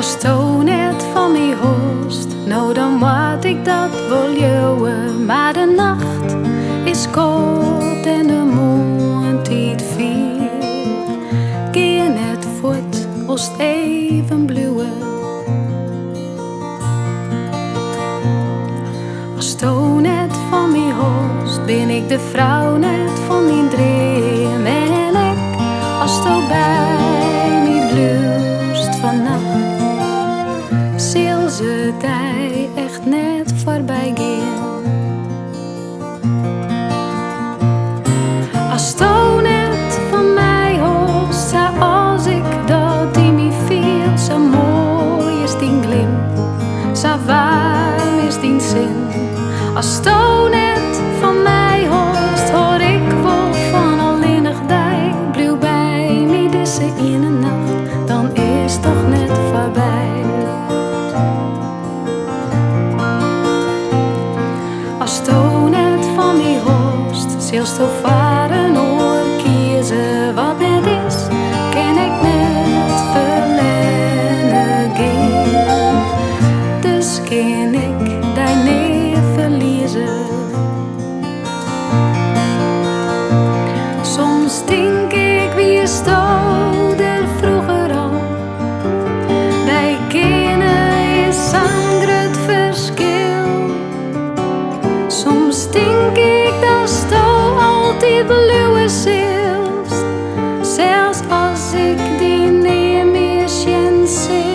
Als toon net van mij host, nou dan moet ik dat wel jouwen. Maar de nacht is koud en de mondtijd viel. Geer net voort als het even bluwen. Als toon net van mij host, ben ik de vrouw net van die dream. En ik, als to bij mij blust vannacht, zal ze die echt net voorbij gaan. Als to net van mij host, zoals ik dat die me viel, zo mooi is die glim, zo warm is die zin. Als to net van mij host, hoor ik wel van alleenig dij. Blijf bij mij deze ene nacht, dan is toch net voorbij. Als to net van mij host, zilst to varen oor kiezen wat net is, ken ik net verlenen gaan. Dus ken ik die niet verliezen. Soms denk ik wie is dood er vroeger al. Die kennen is een groot verschil. Soms denk ik dat je altijd beluwen zilst, zelfs als ik die niet meer zien zil.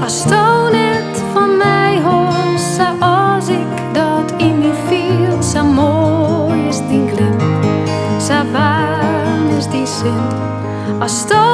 Als to net van mij hoort, zoals ik dat in me viel, zo mooi is die glim, zo warm is die zin. Als to